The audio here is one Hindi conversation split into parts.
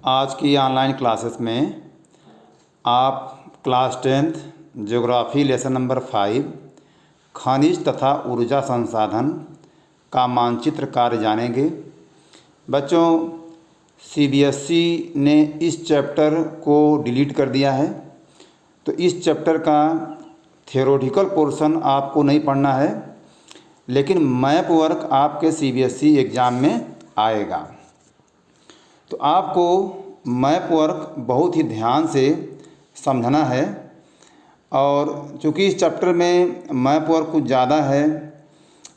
आज की ऑनलाइन क्लासेस में आप class 10th geography lesson number 5 खनिज तथा ऊर्जा संसाधन का मानचित्र कार्य जानेंगे। बच्चों, सीबीएसई ने इस चैप्टर को डिलीट कर दिया है, तो इस चैप्टर का थियोरेटिकल पोर्शन आपको नहीं पढ़ना है, लेकिन मैप वर्क आपके सीबीएसई एग्ज़ाम में आएगा। तो आपको मैप वर्क बहुत ही ध्यान से समझना है, और चूँकि इस चैप्टर में मैप वर्क कुछ ज़्यादा है,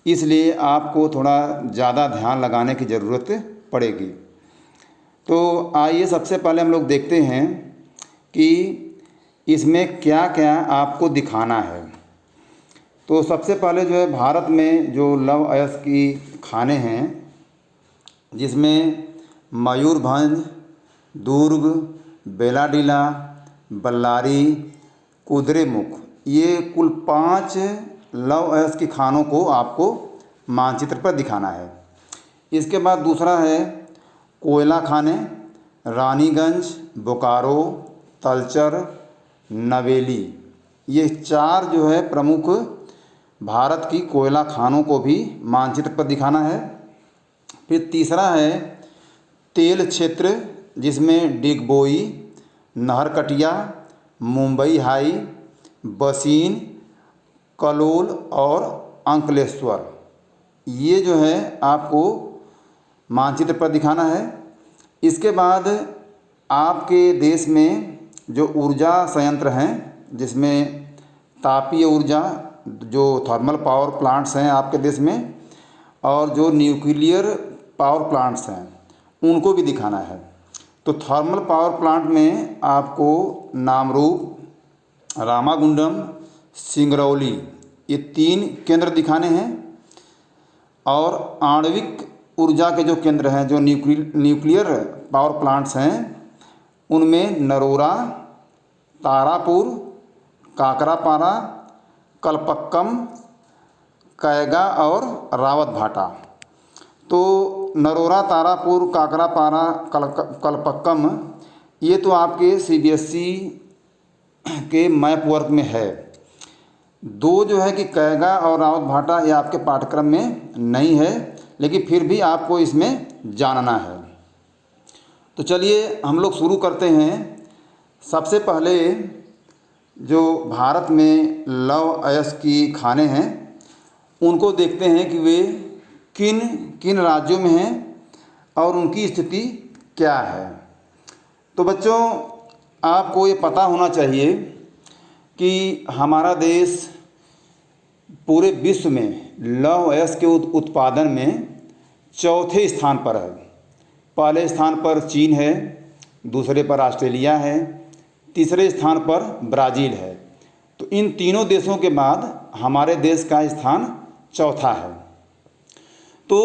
इसलिए आपको थोड़ा ज़्यादा ध्यान लगाने की ज़रूरत पड़ेगी। तो आइए सबसे पहले हम लोग देखते हैं कि इसमें क्या क्या आपको दिखाना है। तो सबसे पहले जो है, भारत में जो लव अयस्क की खाने हैं, जिसमें मयूरभंज, दुर्ग, बेलाडीला, बल्लारी, कुद्रेमुख, ये कुल 5 लव अयस्क की खानों को आपको मानचित्र पर दिखाना है। इसके बाद दूसरा है कोयला खाने, रानीगंज, बोकारो, तलचर, नवेली। ये 4 जो है प्रमुख भारत की कोयला खानों को भी मानचित्र पर दिखाना है। फिर तीसरा है तेल क्षेत्र, जिसमें डिगबोई, नहरकटिया, मुंबई हाई, बसीन, कलोल और अंकलेश्वर, ये जो है आपको मानचित्र पर दिखाना है। इसके बाद आपके देश में जो ऊर्जा संयंत्र हैं, जिसमें तापीय ऊर्जा, जो थर्मल पावर प्लांट्स हैं आपके देश में, और जो न्यूक्लियर पावर प्लांट्स हैं, उनको भी दिखाना है। तो थर्मल पावर प्लांट में आपको नामरूप, रामागुंडम, सिंगरौली, ये 3 केंद्र दिखाने हैं। और आणविक ऊर्जा के जो केंद्र हैं, जो न्यूक्लियर पावर प्लांट्स हैं, उनमें नरोरा, तारापुर, काकरापारा, कलपक्कम, कैगा और रावतभाटा। तो नरोरा, तारापुर, काकरापारा, कलपक्कम, ये तो आपके सीबीएसई के मैप वर्क में है। 2 जो है कि कैगा और रावतभाटा, ये आपके पाठ्यक्रम में नहीं है, लेकिन फिर भी आपको इसमें जानना है। तो चलिए हम लोग शुरू करते हैं। सबसे पहले जो भारत में लव अयस्क की खाने हैं, उनको देखते हैं कि वे किन किन राज्यों में हैं और उनकी स्थिति क्या है। तो बच्चों, आपको ये पता होना चाहिए कि हमारा देश पूरे विश्व में लव अयस्क के उत्पादन में चौथे स्थान पर है। पहले स्थान पर चीन है, दूसरे पर ऑस्ट्रेलिया है, तीसरे स्थान पर ब्राज़ील है। तो इन तीनों देशों के बाद हमारे देश का स्थान चौथा है। तो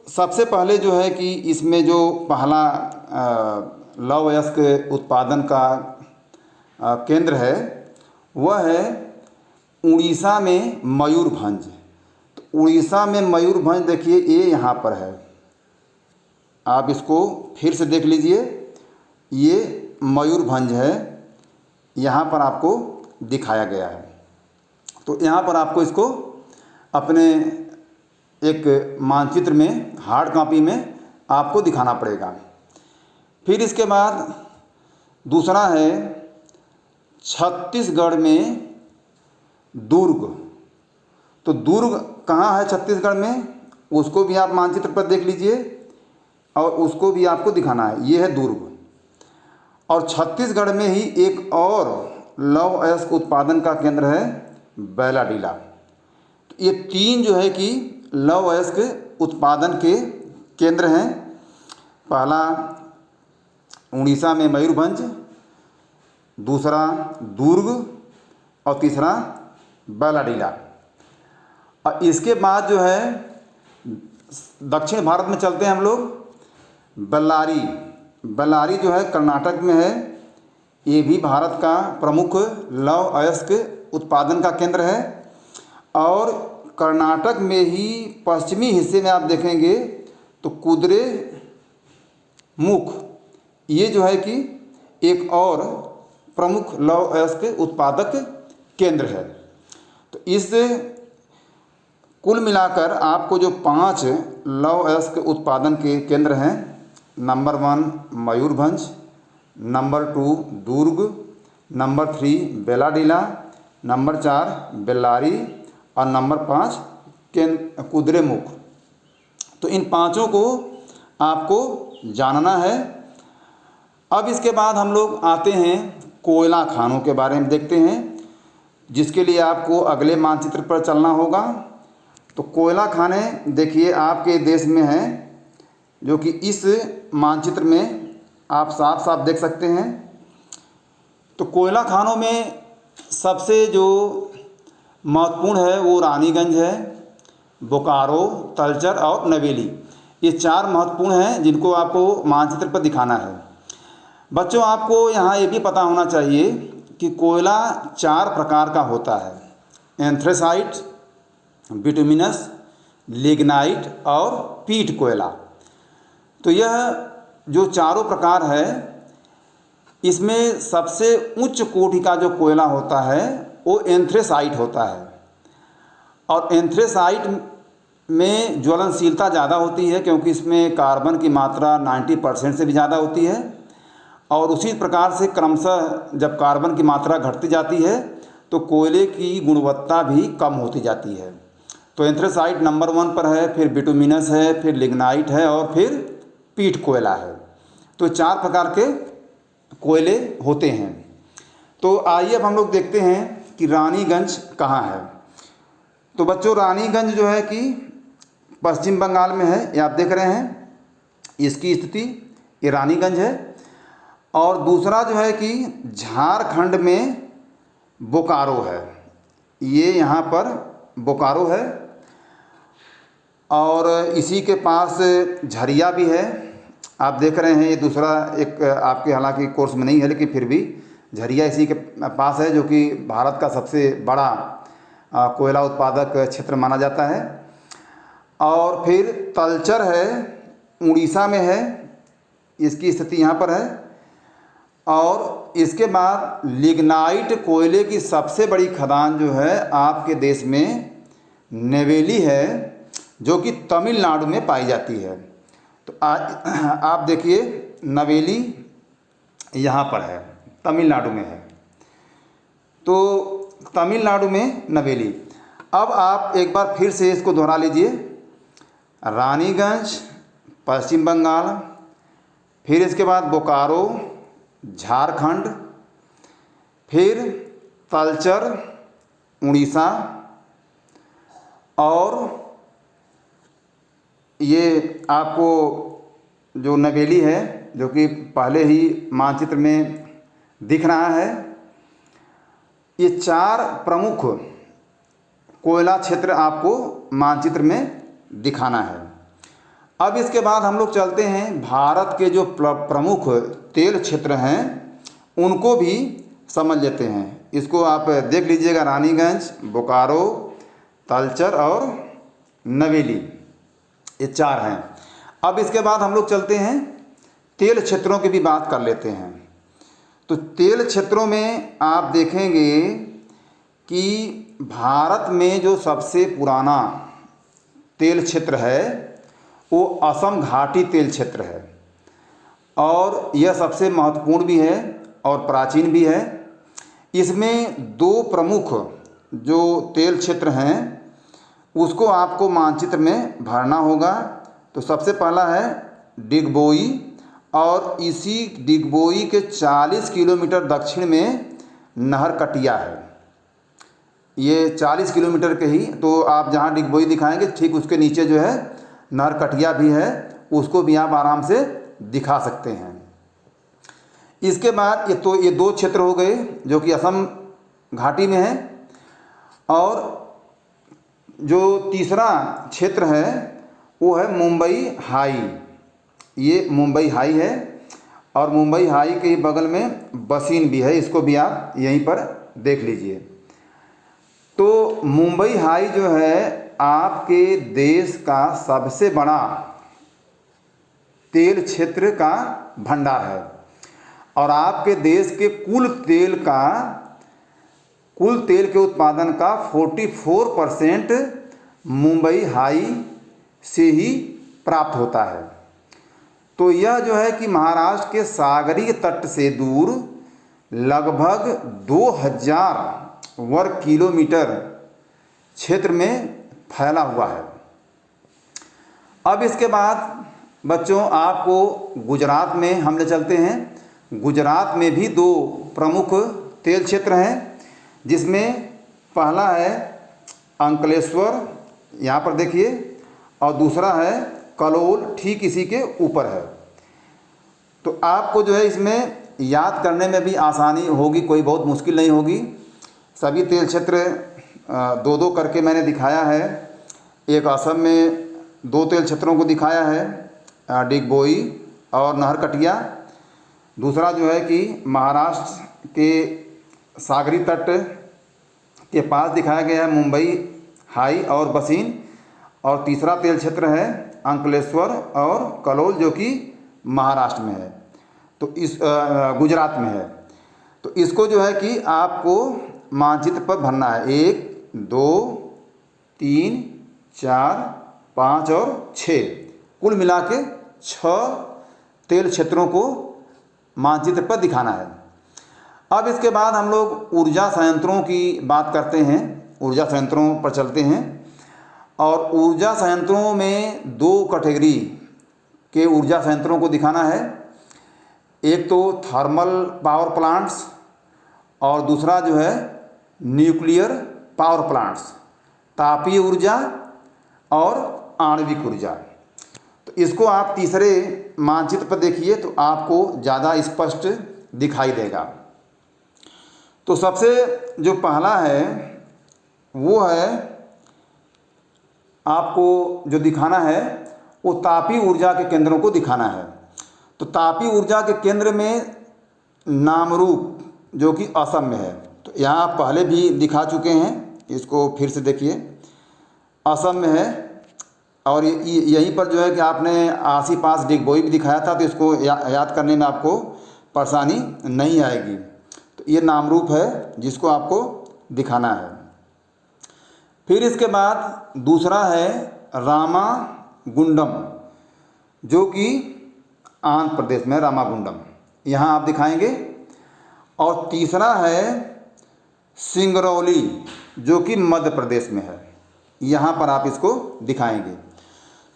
सबसे पहले जो है कि इसमें जो पहला लव अयस्क उत्पादन का केंद्र है, वह है उड़ीसा में मयूरभंज। तो उड़ीसा में मयूरभंज, देखिए ये यहाँ पर है, आप इसको फिर से देख लीजिए, ये मयूरभंज है, यहाँ पर आपको दिखाया गया है। तो यहाँ पर आपको इसको अपने एक मानचित्र में, हार्ड कॉपी में आपको दिखाना पड़ेगा। फिर इसके बाद दूसरा है छत्तीसगढ़ में दुर्ग। तो दुर्ग कहाँ है छत्तीसगढ़ में, उसको भी आप मानचित्र पर देख लीजिए, और उसको भी आपको दिखाना है। ये है दुर्ग। और छत्तीसगढ़ में ही एक और लव अयस्क उत्पादन का केंद्र है बेलाडीला। तो ये 3 जो है कि लव अयस्क उत्पादन के केंद्र हैं। पहला उड़ीसा में मयूरभंज, दूसरा दुर्ग, और तीसरा बेलाडीला। और इसके बाद जो है दक्षिण भारत में चलते हैं हम लोग। बल्लारी, बल्लारी जो है कर्नाटक में है। ये भी भारत का प्रमुख लव अयस्क उत्पादन का केंद्र है। और कर्नाटक में ही पश्चिमी हिस्से में आप देखेंगे तो कुद्रेमुख, ये जो है कि एक और प्रमुख लौह अयस्क उत्पादक केंद्र है। तो इस कुल मिलाकर आपको जो 5 लौह अयस्क उत्पादन के केंद्र हैं, नंबर 1 मयूरभंज, नंबर 2 दुर्ग, नंबर 3 बेलाडीला, नंबर 4 बेल्लारी और नंबर 5 कुद्रेमुख। तो इन पांचों को आपको जानना है। अब इसके बाद हम लोग आते हैं कोयला खानों के बारे में देखते हैं, जिसके लिए आपको अगले मानचित्र पर चलना होगा। तो कोयला खाने देखिए आपके देश में हैं, जो कि इस मानचित्र में आप साफ साफ देख सकते हैं। तो कोयला खानों में सबसे जो महत्वपूर्ण है वो रानीगंज है, बोकारो, तलचर और नवेली। ये 4 महत्वपूर्ण हैं जिनको आपको मानचित्र पर दिखाना है। बच्चों, आपको यहाँ ये भी पता होना चाहिए कि कोयला 4 प्रकार का होता है: एंथ्रेसाइट, बिटुमिनस, लिग्नाइट और पीट कोयला। तो यह जो चारों प्रकार है, इसमें सबसे उच्च कोटि का जो कोयला होता है वो एंथ्रेसाइट होता है। और एंथ्रेसाइट में ज्वलनशीलता ज़्यादा होती है, क्योंकि इसमें कार्बन की मात्रा 90% से भी ज़्यादा होती है। और उसी प्रकार से क्रमशः जब कार्बन की मात्रा घटती जाती है तो कोयले की गुणवत्ता भी कम होती जाती है। तो एंथ्रेसाइट नंबर 1 पर है, फिर बिटुमिनस है, फिर लिग्नाइट है और फिर पीट कोयला है। तो 4 प्रकार के कोयले होते हैं। तो आइए अब हम लोग देखते हैं कि रानीगंज कहाँ है। तो बच्चों, रानीगंज जो है कि पश्चिम बंगाल में है, ये आप देख रहे हैं इसकी स्थिति, ये रानीगंज है। और दूसरा जो है कि झारखंड में बोकारो है, ये यहाँ पर बोकारो है। और इसी के पास झरिया भी है, आप देख रहे हैं। ये दूसरा एक आपके हालांकि कोर्स में नहीं है, लेकिन फिर भी झरिया इसी के पास है, जो कि भारत का सबसे बड़ा कोयला उत्पादक क्षेत्र माना जाता है। और फिर तलचर है, उड़ीसा में है, इसकी स्थिति यहाँ पर है। और इसके बाद लिग्नाइट कोयले की सबसे बड़ी खदान जो है आपके देश में नेवेली है, जो कि तमिलनाडु में पाई जाती है। तो आप देखिए नवेली यहाँ पर है, तमिलनाडु में है। तो तमिलनाडु में नवेली। अब आप एक बार फिर से इसको दोहरा लीजिए: रानीगंज पश्चिम बंगाल, फिर इसके बाद बोकारो झारखंड, फिर तलचर उड़ीसा, और ये आपको जो नवेली है, जो कि पहले ही मानचित्र में दिख रहा है। ये 4 प्रमुख कोयला क्षेत्र आपको मानचित्र में दिखाना है। अब इसके बाद हम लोग चलते हैं भारत के जो प्रमुख तेल क्षेत्र हैं उनको भी समझ लेते हैं। इसको आप देख लीजिएगा: रानीगंज, बोकारो, तलचर और नवेली, ये 4 हैं। अब इसके बाद हम लोग चलते हैं तेल क्षेत्रों की भी बात कर लेते हैं। तो तेल क्षेत्रों में आप देखेंगे कि भारत में जो सबसे पुराना तेल क्षेत्र है वो असम घाटी तेल क्षेत्र है, और यह सबसे महत्वपूर्ण भी है और प्राचीन भी है। इसमें 2 प्रमुख जो तेल क्षेत्र हैं उसको आपको मानचित्र में भरना होगा। तो सबसे पहला है डिगबोई, और इसी डिगबोई के 40 किलोमीटर दक्षिण में नहरकटिया है। ये 40 किलोमीटर के ही, तो आप जहाँ डिगबोई दिखाएंगे ठीक उसके नीचे जो है नहरकटिया भी है, उसको भी आप आराम से दिखा सकते हैं। इसके बाद ये 2 क्षेत्र हो गए जो कि असम घाटी में है। और जो तीसरा क्षेत्र है वो है मुंबई हाई। ये मुंबई हाई है, और मुंबई हाई के बगल में बसीन भी है, इसको भी आप यहीं पर देख लीजिए। तो मुंबई हाई जो है आपके देश का सबसे बड़ा तेल क्षेत्र का भंडार है। और आपके देश के कुल तेल के उत्पादन का 44% मुंबई हाई से ही प्राप्त होता है। तो यह जो है कि महाराष्ट्र के सागरीय तट से दूर लगभग 2000 वर्ग किलोमीटर क्षेत्र में फैला हुआ है। अब इसके बाद बच्चों आपको गुजरात में हम ले चलते हैं। गुजरात में भी 2 प्रमुख तेल क्षेत्र हैं, जिसमें पहला है अंकलेश्वर, यहाँ पर देखिए, और दूसरा है कलोल, ठीक इसी के ऊपर है। तो आपको जो है इसमें याद करने में भी आसानी होगी, कोई बहुत मुश्किल नहीं होगी। सभी तेल क्षेत्र 2-2 करके मैंने दिखाया है। एक असम में 2 तेल क्षेत्रों को दिखाया है, डिगबोई और नहरकटिया। दूसरा जो है कि महाराष्ट्र के सागरी तट के पास दिखाया गया है, मुंबई हाई और बसीन। और तीसरा तेल क्षेत्र है अंकलेश्वर और कलोल, जो कि महाराष्ट्र में है, तो इस गुजरात में है। तो इसको जो है कि आपको मानचित्र पर भरना है। 1, 2, 3, 4, 5 और 6, कुल मिला के 6 तेल क्षेत्रों को मानचित्र पर दिखाना है। अब इसके बाद हम लोग ऊर्जा संयंत्रों की बात करते हैं, ऊर्जा संयंत्रों पर चलते हैं। और ऊर्जा संयंत्रों में 2 कैटेगरी के ऊर्जा संयंत्रों को दिखाना है। एक तो थर्मल पावर प्लांट्स और दूसरा जो है न्यूक्लियर पावर प्लांट्स, तापीय ऊर्जा और आणविक ऊर्जा। तो इसको आप तीसरे मानचित्र पर देखिए तो आपको ज़्यादा स्पष्ट दिखाई देगा। तो सबसे जो पहला है वो है, आपको जो दिखाना है वो तापीय ऊर्जा के केंद्रों को दिखाना है। तो तापीय ऊर्जा के केंद्र में नामरूप, जो कि असम में है, तो यहाँ आप पहले भी दिखा चुके हैं, इसको फिर से देखिए। असम में है और यहीं पर जो है कि आपने आसी पास डिगबोई भी दिखाया था, तो इसको याद करने में आपको परेशानी नहीं आएगी। तो ये नामरूप है जिसको आपको दिखाना है। फिर इसके बाद दूसरा है रामागुंडम, जो कि आंध्र प्रदेश में, रामागुंडम यहाँ आप दिखाएंगे। और तीसरा है सिंगरौली, जो कि मध्य प्रदेश में है, यहाँ पर आप इसको दिखाएंगे।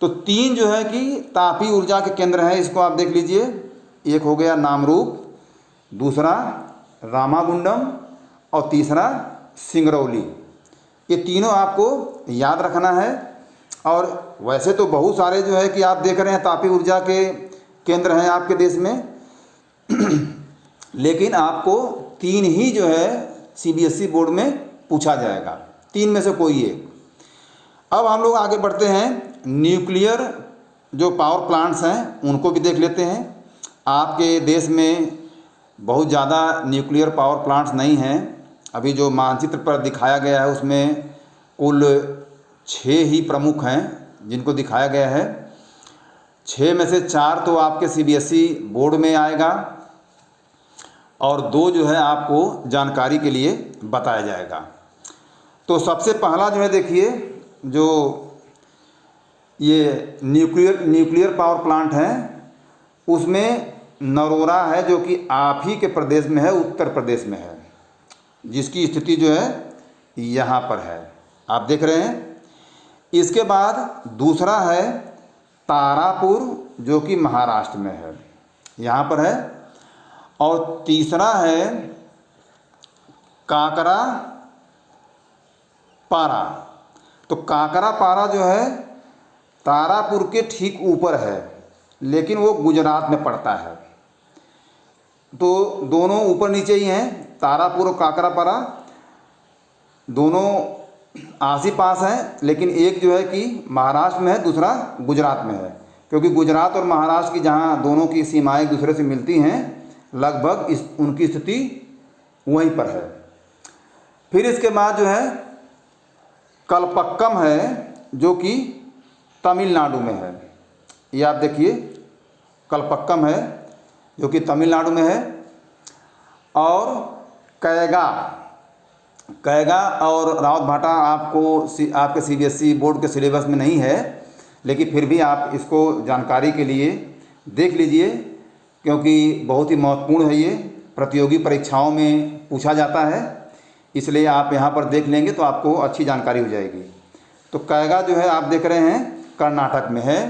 तो 3 जो है कि तापीय ऊर्जा के केंद्र हैं, इसको आप देख लीजिए। एक हो गया नामरूप, दूसरा रामागुंडम और तीसरा सिंगरौली। ये तीनों आपको याद रखना है। और वैसे तो बहुत सारे जो है कि आप देख रहे हैं तापीय ऊर्जा के केंद्र हैं आपके देश में लेकिन आपको 3 ही जो है CBSE बोर्ड में पूछा जाएगा, 3 में से कोई एक। अब हम लोग आगे बढ़ते हैं, न्यूक्लियर जो पावर प्लांट्स हैं उनको भी देख लेते हैं। आपके देश में बहुत ज़्यादा न्यूक्लियर पावर प्लांट्स नहीं हैं। अभी जो मानचित्र पर दिखाया गया है उसमें कुल 6 ही प्रमुख हैं जिनको दिखाया गया है। 6 में से 4 तो आपके CBSE बोर्ड में आएगा और 2 जो है आपको जानकारी के लिए बताया जाएगा। तो सबसे पहला जो है देखिए, जो ये न्यूक्लियर पावर प्लांट है उसमें नरोरा है, जो कि आप ही के प्रदेश में है, उत्तर प्रदेश में है, जिसकी स्थिति जो है यहाँ पर है, आप देख रहे हैं। इसके बाद दूसरा है तारापुर, जो कि महाराष्ट्र में है, यहाँ पर है। और तीसरा है काकरा पारा। तो काकरा पारा जो है तारापुर के ठीक ऊपर है, लेकिन वो गुजरात में पड़ता है। तो दोनों ऊपर नीचे ही हैं, तारापुर और काकरा पारा दोनों आस ही पास हैं, लेकिन एक जो है कि महाराष्ट्र में है, दूसरा गुजरात में है। क्योंकि गुजरात और महाराष्ट्र की जहाँ दोनों की सीमाएं एक दूसरे से मिलती हैं, लगभग उनकी स्थिति वहीं पर है। फिर इसके बाद जो है कलपक्कम है, जो कि तमिलनाडु में है। ये आप देखिए कलपक्कम है जो कि तमिलनाडु में है। और कैगा कैगा और रावत भाटा आपके सीबीएसई बोर्ड के सिलेबस में नहीं है, लेकिन फिर भी आप इसको जानकारी के लिए देख लीजिए, क्योंकि बहुत ही महत्वपूर्ण है। ये प्रतियोगी परीक्षाओं में पूछा जाता है, इसलिए आप यहाँ पर देख लेंगे तो आपको अच्छी जानकारी हो जाएगी। तो कैगा जो है आप देख रहे हैं कर्नाटक में है,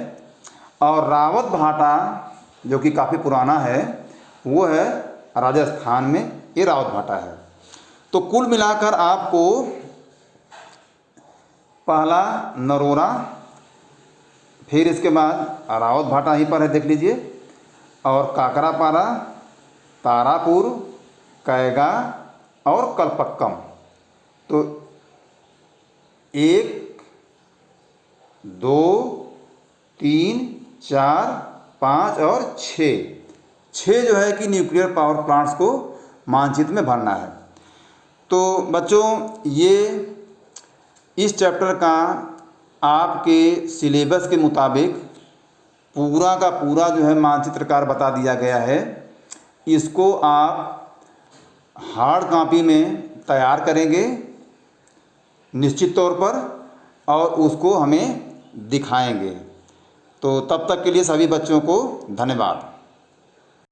और रावत भाटा जो कि काफ़ी पुराना है वो है राजस्थान में, ये रावत भाटा है। तो कुल मिलाकर आपको पहला नरोरा, फिर इसके बाद रावत भाटा यहीं पर है देख लीजिए, और काकरापारा, तारापुर, कैगा और कलपक्कम। तो 1, 2, 3, 4, 5 और 6 जो है कि न्यूक्लियर पावर प्लांट्स को मानचित्र में भरना है। तो बच्चों ये इस चैप्टर का आपके सिलेबस के मुताबिक पूरा का पूरा जो है मानचित्रकार बता दिया गया है। इसको आप हार्ड कॉपी में तैयार करेंगे निश्चित तौर पर, और उसको हमें दिखाएंगे। तो तब तक के लिए सभी बच्चों को धन्यवाद।